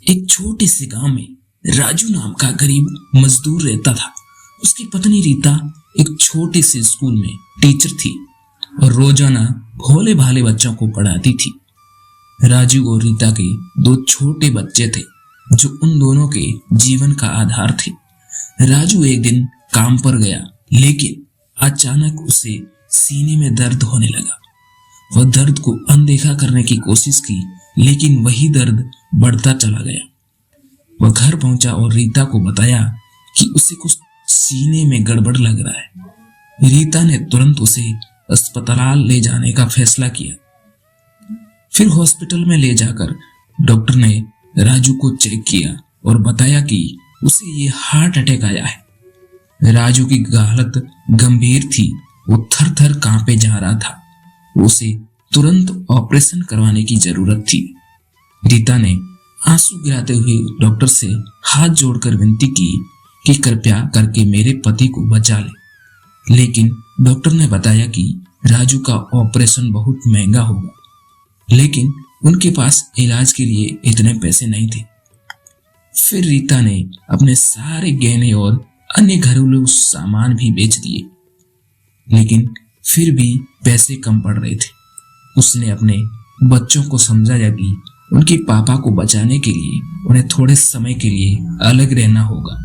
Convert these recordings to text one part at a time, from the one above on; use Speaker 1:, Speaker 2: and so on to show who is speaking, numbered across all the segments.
Speaker 1: एक छोटे से गांव में राजू नाम का गरीब मजदूर रहता था। उसकी पत्नी रीता एक छोटे से स्कूल में टीचर थी और रोजाना भोले भाले बच्चों को पढ़ाती थी। राजू और रीता के दो छोटे बच्चे थे जो उन दोनों के जीवन का आधार थे। राजू एक दिन काम पर गया, लेकिन अचानक उसे सीने में दर्द होने लगा। वह दर्द को अनदेखा करने की कोशिश की, लेकिन वही दर्द बढ़ता चला गया। वह घर पहुंचा और रीता को बताया कि उसे कुछ सीने में गड़बड़ लग रहा है। रीता ने तुरंत उसे अस्पताल ले जाने का फैसला किया। फिर हॉस्पिटल में ले जाकर डॉक्टर ने राजू को चेक किया और बताया कि उसे ये हार्ट अटैक आया है। राजू की हालत गंभीर थी, वो थर थर कांपे जा रहा था। उसे तुरंत ऑपरेशन करवाने की जरूरत थी। रीता ने आंसू गिराते हुए डॉक्टर से हाथ जोड़कर विनती की कि कृपया करके मेरे पति को बचा ले, लेकिन डॉक्टर ने बताया कि राजू का ऑपरेशन बहुत महंगा होगा, लेकिन उनके पास इलाज के लिए इतने पैसे नहीं थे। फिर रीता ने अपने सारे गहने और अन्य घरेलू सामान भी बेच दिए, लेकिन फिर भी पैसे कम पड़ रहे थे। उसने अपने बच्चों को समझाया कि उनके पापा को बचाने के लिए उन्हें थोड़े समय के लिए अलग रहना होगा।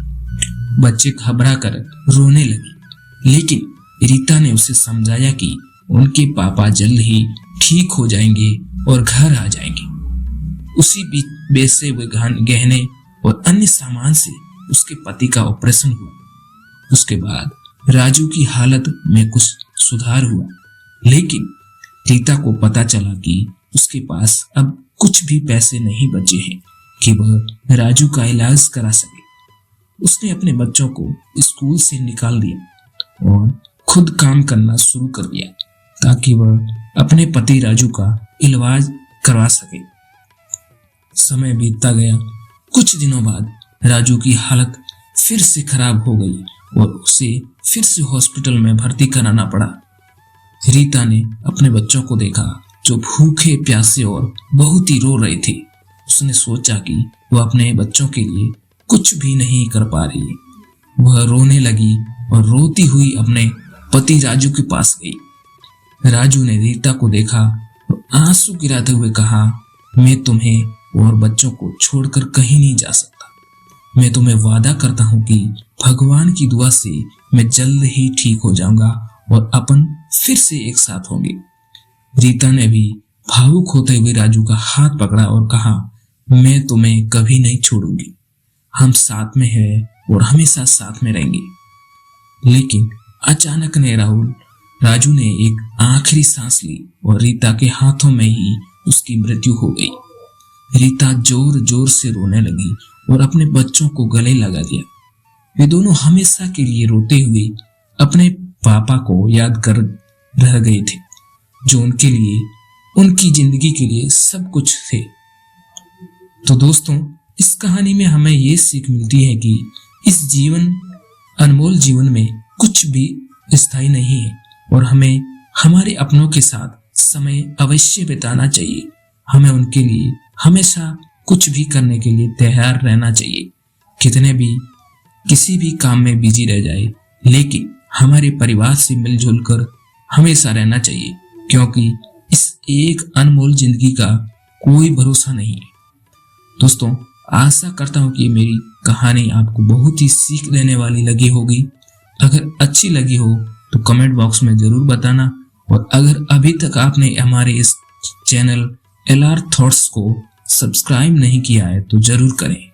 Speaker 1: बच्चे घबरा कर रोने लगे, लेकिन रीता ने उसे समझाया कि उनके पापा जल्द ही ठीक हो जाएंगे और घर आ जाएंगे। उसी बीच बेचे हुए गहने और अन्य सामान से उसके पति का ऑपरेशन हुआ। उसके बाद राजू की हालत में कुछ सुधार हुआ, लेकिन रीता को पता चला कि उसके पास अब कुछ भी पैसे नहीं बचे हैं कि वह राजू का इलाज करा सके। उसने अपने बच्चों को स्कूल से निकाल दिया और खुद काम करना शुरू कर दिया ताकि वह अपने पति राजू का इलाज करवा सके। समय बीतता गया। कुछ दिनों बाद राजू की हालत फिर से खराब हो गई और उसे फिर से हॉस्पिटल में भर्ती कराना पड़ा। रीता ने अपने बच्चों को देखा जो भूखे प्यासे और बहुत ही रो रहे थे। उसने सोचा कि वह अपने बच्चों के लिए कुछ भी नहीं कर पा रही है। वह रोने लगी और रोती हुई अपने पति राजू के पास गई। राजू ने रीता को देखा और आंसू गिराते हुए कहा, मैं तुम्हें और बच्चों को छोड़कर कहीं नहीं जा सकता। मैं तुम्हें वादा करता हूँ कि भगवान की दुआ से मैं जल्द ही ठीक हो जाऊंगा और अपन फिर से एक साथ होंगे। रीता ने भी भावुक होते हुए राजू का हाथ पकड़ा और कहा, मैं तुम्हें कभी नहीं छोड़ूंगी। हम साथ में हैं और हमेशा साथ में रहेंगे। लेकिन अचानक राजू ने एक आखिरी सांस ली और रीता के हाथों में ही उसकी मृत्यु हो गई। रीता जोर जोर से रोने लगी और अपने बच्चों को गले लगा दिया। वे दोनों हमेशा के लिए रोते हुए अपने पापा को याद कर रह गए थे, जो उनके लिए, उनकी जिंदगी के लिए सब कुछ थे। तो दोस्तों, इस कहानी में हमें ये सीख मिलती है कि इस अनमोल जीवन में कुछ भी स्थायी नहीं है और हमें हमारे अपनों के साथ समय अवश्य बिताना चाहिए। हमें उनके लिए हमेशा कुछ भी करने के लिए तैयार रहना चाहिए। कितने भी किसी भी काम में बिजी रह जाए, लेकिन हमारे परिवार से मिलजुल कर हमेशा रहना चाहिए, क्योंकि इस एक अनमोल जिंदगी का कोई भरोसा नहीं है। दोस्तों, आशा करता हूँ कि मेरी कहानी आपको बहुत ही सीख देने वाली लगी होगी। अगर अच्छी लगी हो तो कमेंट बॉक्स में जरूर बताना, और अगर अभी तक आपने हमारे इस चैनल LR थॉट्स को सब्सक्राइब नहीं किया है तो जरूर करें।